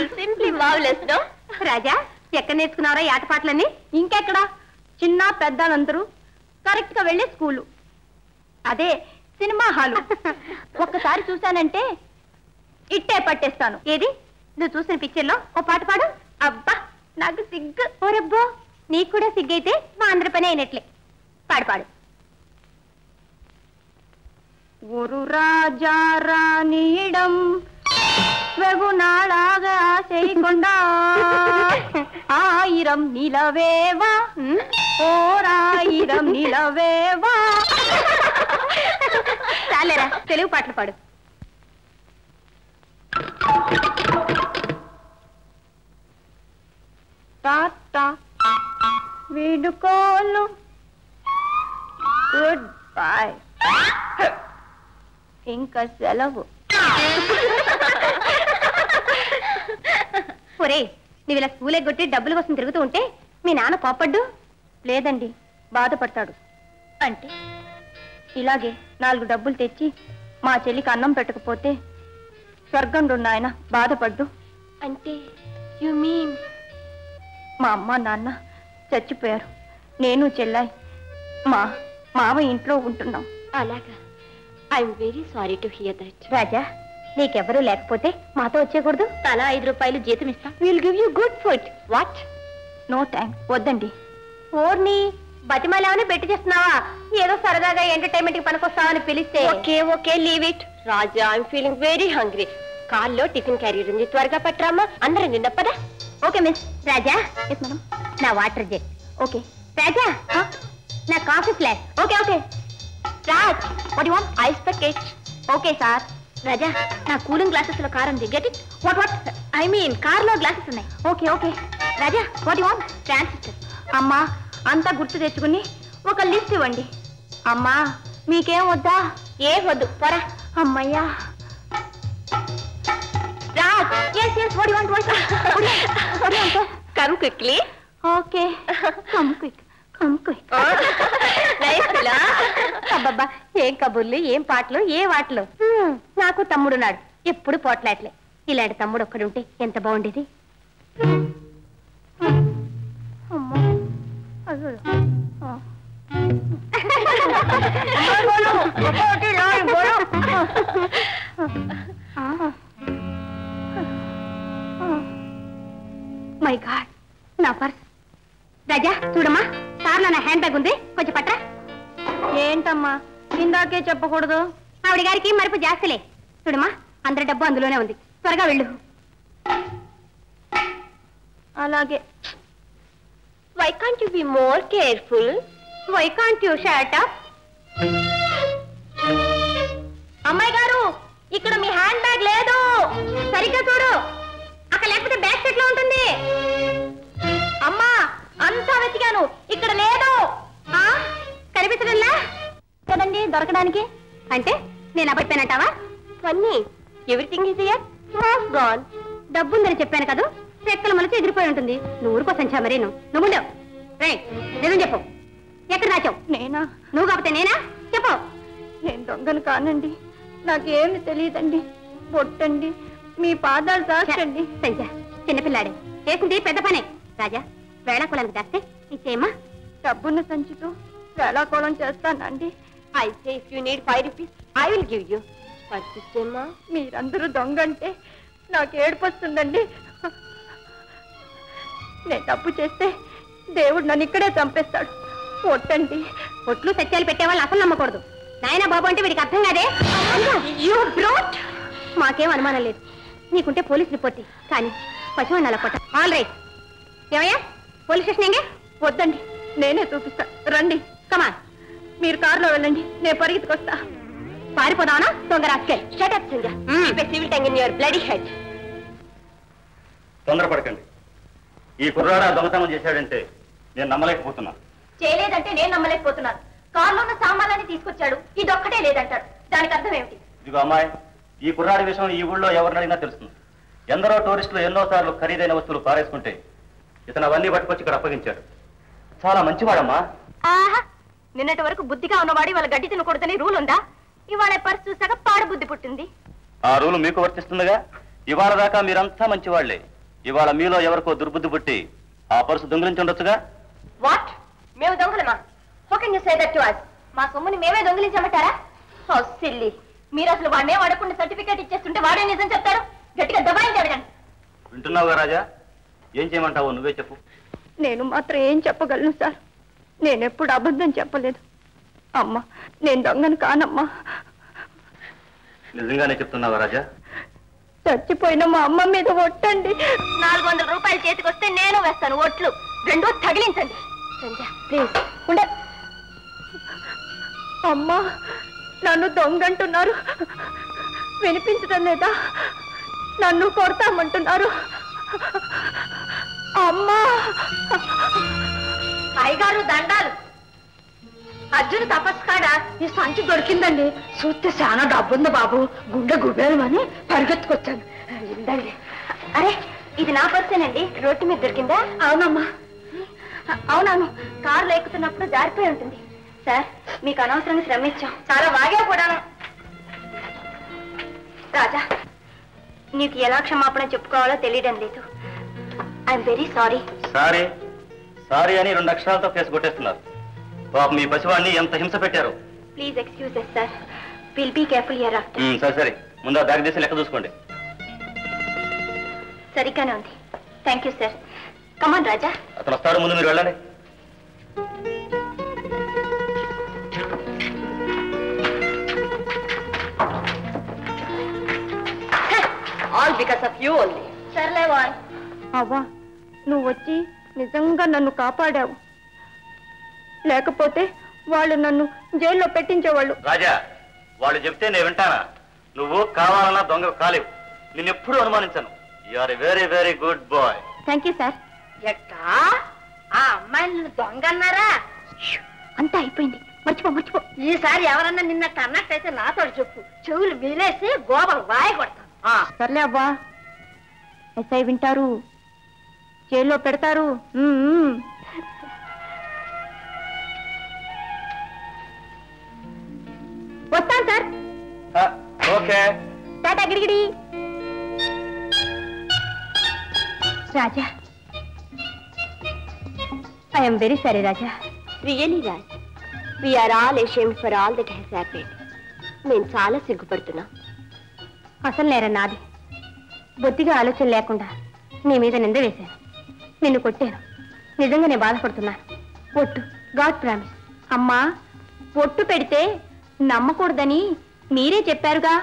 Wonderful, simply marvellous. No రాజా, ఎక్కడ నేర్చుకున్నారా ఈ ఆటపాటలన్నీ? ఇంకెక్కడ, చిన్న పెద్దలందరూ కరెక్ట్ గా వెళ్ళే స్కూలు, అదే సినిమా హాలు. ఒక్కసారి చూశానంటే ఇట్టే పట్టేస్తాను. ఏది నువ్వు చూసిన పిక్చర్ లో ఓ పాట పాడు. అబ్బా నాకు సిగ్గు. ఓరబ్బో, నీకు కూడా సిగ్గైతే మా అందరి పని అయినట్లే. పాడు పాడు. ஒரு ராஜா ராணியிடம் வெகு நாளாக ஆசை கொண்டார். 1000 நிலவேவா, ஓர் 1000 நிலவேவా. చాలేరా, తెలుగు పాటలు పాడు. టాటా వీడుకోలు, గుడ్ బై, ఇంకా సెలవు. ఒరే, నువ్వు ఇలా స్కూల్ ఎగ్గొట్టి డబ్బుల కోసం తిరుగుతూ ఉంటే మీ నాన్న కోపడ్డు? లేదండి, బాధపడతాడు. అంటే ఇలాగే 4 డబ్బులు తెచ్చి మా చెల్లికి అన్నం పెట్టకపోతే స్వర్గంలో ఆయన బాధపడ్డు. అంటే యు మీన్ మా అమ్మ నాన్న చచ్చిపోయారు, నేను చెల్లాయి మా మామ ఇంట్లో ఉంటున్నాం. అలాగా, I'm very sorry to hear that. Raja, నీకెవరూ లేకపోతే మాతో వచ్చేకూడదు? తలా 5 రూపాయలు జీతం ఇస్తాం. Will give you good food. What? No thanks, వద్దండి. ఓర్ని బతిమాలేమని పెట్టి చేస్తున్నావా? ఏదో సరదాగా ఎంటర్టైన్మెంట్ కి పనికొస్తావని పిలిస్తే. Okay okay, leave it. Raja, I'm feeling very hungry. కార్లో టిఫిన్ క్యారియర్ ఉంది, త్వరగా పట్టరామా, అందరం నిన్నప్పదా. ఓకే మిస్. Raja, yes madam. నా వాటర్ జెట్. ఓకే. రాజా, నా coffee flask. Okay okay. Raj, what you want? Ice packet. Okay sir. Raja, నా కూలింగ్ గ్లాసెస్ లో కార్ ఉంది. Get it. What what? I mean car లో గ్లాసెస్ ఉన్నాయి. Okay okay. Raja, what you want? Transistor. అమ్మా, అంతా గుర్తు తెచ్చుకుని ఒక లిస్ట్ ఇవ్వండి. అమ్మా, మీకేం వద్దా? ఏ వద్దు, పోరా. అమ్మయ్యా. Raj, yes yes, what do you want? What do you want? Come quickly. Okay, come quick. అబ్బబ్బా, ఏం కబుర్లు, ఏం పాటలు, ఏ వాటలు. నాకు తమ్ముడున్నాడు, ఎప్పుడు పోట్లాట్లే. ఇలాంటి తమ్ముడు ఒక్కడుంటే ఎంత బాగుండేది. మై గాడ్, నా పర్స్. రాజా, చూడమ్మా, కార్లో నా హ్యాండ్ బ్యాగ్ ఉంది, కొంచెం పట్రా. ఏంటమ్మా, ఇందాకే చెప్పకూడదు? ఆవిడ గారికి మరుపు జాస్తలే. చూడమ్మా, అందరి డబ్బు అందులోనే ఉంది, త్వరగా వెళ్ళు. అలాగే. Why can't you be more careful? Why can't you shut up? అమ్మాయి గారు, ఇక్కడ మీ హ్యాండ్ బ్యాగ్ లేదు, సరిగ్గా చూడు. అక్కడ లేకపోతే బ్యాక్ సెట్ లో ఉంటుంది. అమ్మా, అంతా వెతికాను, ఇక్కడ లేదు. కనిపించడంలా కదండి దొరకడానికి. అంటే నేను అబైపోయినట్టావా? Funny, everything is here, was gone. డబ్బుందని చెప్పాను కదా, రెక్కల మనసు ఎగిరిపోయి ఉంటుంది. నువ్వు ఊరుకోసం చా మరి. నువ్వు ఉండవు. రే, నిజం చెప్పు, ఎక్కడ దాచావు? నేనా? నువ్వు కాకపోతే నేనా? చెప్పు. నేను దొంగను కానండి, నాకేమి తెలియదండి. పొట్టండి, మీ పాదాలు తాకండి. సంజ, చిన్నపిల్లాడే చేసింది పెద్ద పనే. రాజా, వేళాకోళానికి దాస్తే ఇచ్చేయమ్మా. డబ్బున్న సంచితో వేళాకోళం చేస్తానండి. అయితే if you need 5 rupees I will give you. పర్సిచ్చేమ్మా. మీరందరూ దొంగంటే నాకు ఏడుపు వస్తుందండి. నేను తప్పు చేస్తే దేవుడు నన్ను ఇక్కడే చంపేస్తాడు. పొట్టండి. పొట్లు సత్యాలు పెట్టేవాళ్ళు అసలు నమ్మకూడదు. నాయనా బాబు అంటే వీడికి అర్థం కాదే. మాకేం అనుమానం లేదు, నీకుంటే పోలీస్ రిపోర్ట్. కానీ పశువు అలా కొట్ట. All right. ఏమయ్యా, పోలీస్ స్టేషన్ ఎంగే? వద్దండి, నేనే చూపిస్తా, రండి. కమాన్, మీరు కారులో వెళ్ళండి, నేను పరిగెత్తుకొస్తా. పారిపోదావనా దొంగ rascal? Shut up Sanja, keep a civil tongue in your bloody head. తొందరపడకండి. ఈ కుర్రాడా దొంగతనం చేశాడంటే నేను నమ్మలేకపోతున్నాను. చేయలేదంటే నేను నమ్మలేకపోతున్నాను. కారులో ఉన్న సామాన్లన్నీ తీసుకొచ్చాడు, ఇదొక్కటే లేదంటాడు. దానికి అర్థం ఏమిటి? ఇదిగో అమ్మాయి, ఈ కుర్రాడి విషయం ఈ ఊళ్ళో ఎవరిని అడిగినా తెలుస్తుంది. ఎందరో టూరిస్టులు ఎన్నోసార్లు ఖరీదైన వస్తువులు పారేసుకుంటే ఇతను అవన్నీ పట్టుకొచ్చి ఇక్కడ అప్పగించాడు. చాలా మంచివాడమ్మా. ఆహా, నిన్నటి వరకు బుద్ధిగా ఉన్నవాడు వాళ్ళ గడ్డి తినకూడదని రూల్ ఉందా? ఇవాళ పర్సు చూసాక పాడు బుద్ధి పుట్టింది. ఆ రూలు మీకు వర్తిస్తుందిగా. ఇవాళ దాకా మీరంతా మంచివాళ్లే. ఇవాళ మీలో ఎవరికో దుర్బుద్ధి పుట్టి ఆ పర్సు దొంగిలించి ఉండొచ్చుగా. వాట్? మేము దొంగలమా? How can you say that to us? మా సొమ్ముని మేమే దొంగిలించమంటారా? How silly. మీరు అసలు వాడినే అడగకుండా సర్టిఫికేట్ ఇచ్చేస్తుంటే వాడే నిజం చెప్తారు. గట్టిగా దబాయించి అడగండి. వింటున్నావుగా రాజా? ఏం చేయమంటావు? నువ్వే చెప్పు. నేను మాత్రం ఏం చెప్పగలను సార్? నేనెప్పుడు అబద్ధం చెప్పలేదు. అమ్మా, నేను దొంగను కానమ్మా. నిజంగానే చెప్తున్నావా రాజా? చచ్చిపోయిన మా అమ్మ మీద ఒట్టండి. 400 రూపాయలు చేతికి వస్తే నేను వేస్తాను ఒట్లు. రెండో తగిలించండి. ప్లీజ్ ఉండ. అమ్మా, నన్ను దొంగంటున్నారు. వినిపించడం లేదా? నన్ను కొడతామంటున్నారు. అమ్మా! అయ్యగారు దండాలు. అర్జున్ తపస్సు కాడ ఈ సంచి దొరికిందండి. చూస్తే చాలా డబ్బుంది బాబు. గుండె గుబేరమని పరిగెత్తుకొచ్చాను. ఇందండి. అరే, ఇది నా పర్సేనండి. రోడ్డు మీద దొరికిందా? అవునమ్మా. అవునవును, కారులో ఎక్కుతున్నప్పుడు జారిపోయి ఉంటుంది. సార్, మీకు అనవసరంగా శ్రమ ఇచ్చాం. చాలా బాగా కూడాను. రాజా, నీకు ఎలా క్షమాపణ చెప్పుకోవాలో తెలియడం లేదు. I'm very sorry. Sorry sorry అని 2 అక్షరాలతో కేసు కొట్టేస్తున్నారు. పాపం మీ పసివాడిని ఎంత హింస పెట్టారు. Please excuse us, sir. Will be careful hereafter. సరే సరే, ముందు ఆ బ్యాగ్ తీసి లెక్క చూసుకోండి. సరిగ్గానే ఉంది. Thank you sir. Come on Raja. అతను వస్తాడు, ముందు మీరు వెళ్ళండి. All because of you only. సర్లే వాయ్. అవ్వా, నువ్వు వచ్చి నిజంగా నన్ను కాపాడావు. లేకపోతే వాళ్ళు నన్ను జైల్లో పెట్టించేవాళ్ళు. రాజా, వాళ్ళు చెప్తే నేను వింటానా? నువ్వు కావాలన్నా దొంగ కాలేవు. నిన్నెప్పుడు అనుమానించాను. You are a very very good boy. Thank you sir. ఎట్టా ఆ అమ్మాయిని దొంగ అన్నారా? అంతా అయిపోయింది. మర్చిపో. ఈసారి ఎవరన్నా నిన్నట్టు అన్నట్టయితే నాతో చెప్పు. చెవులు మీలేసి గోబలు వాయ కొడతాను. సర్లే అవ్వా, ఎస్ఐ వింటారు, జైల్లో పెడతారు. వస్తాను సార్. ఓకే, టాటా గిరిగిడి. Raja, I'm very sorry Raja. Really Raj, we're all ashamed for all that has happened. నేను చాలా సిగ్గుపడుతున్నా. అసలు నేర నాది. బొత్తిగా ఆలోచన లేకుండా నీ మీద నింద వేశాను. నిన్ను కొట్టాను. నిజంగా నేను బాధపడుతున్నాను. ఒట్టు, గాడ్ ప్రామిస్. అమ్మా, ఒట్టు పెడితే నమ్మకూడదని మీరే చెప్పారుగా.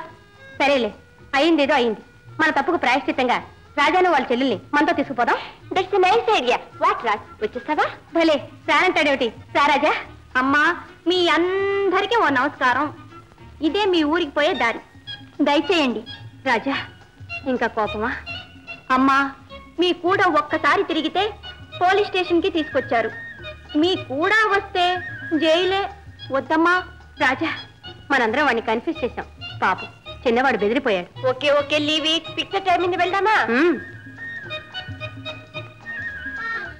సరేలే, అయిందేదో అయింది. మన తప్పుకు ప్రాయశ్చిత్తంగా రాజాను వాళ్ళ చెల్లెల్ని మనతో తీసుకుపోదాం. That's a nice idea. What Raj, వచ్చేస్తావా? భలే రానంటాడేమిటి? రారాజా. అమ్మా, మీ అందరికీ ఓ నమస్కారం. ఇదే మీ ఊరికి పోయే దారి. దయచేయండి. రాజా, ఇంకా కోపమా? అమ్మా, మీ కూడా ఒక్కసారి తిరిగితే పోలీస్ స్టేషన్ కి తీసుకొచ్చారు. మీ కూడా వస్తే జైలే. వద్దమ్మా. రాజా, మనందరం వాడిని కన్ఫ్యూజ్ చేశాం. పాపం చిన్నవాడు బెదిరిపోయాడు. Okay okay, leave it. Picture time వెళ్దామా?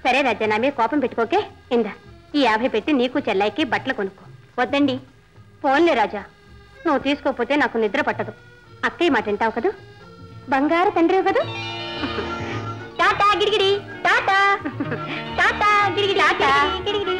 సరే రాజా, నా మీద కోపం పెట్టుకోకే. ఇందా ఈ 50 పెట్టి నీకు చెల్లాయికి బట్టలు కొనుక్కో. వద్దండి. ఫోన్లే రాజా, నువ్వు తీసుకోకపోతే నాకు నిద్ర పట్టదు. అక్కయ్య మాట వింటావు కదూ? బంగారు తండ్రి కదూ? టాటా గిరిగిడి. టాటా టాటా గిరిగిడి. టాటా గిరిగిడి.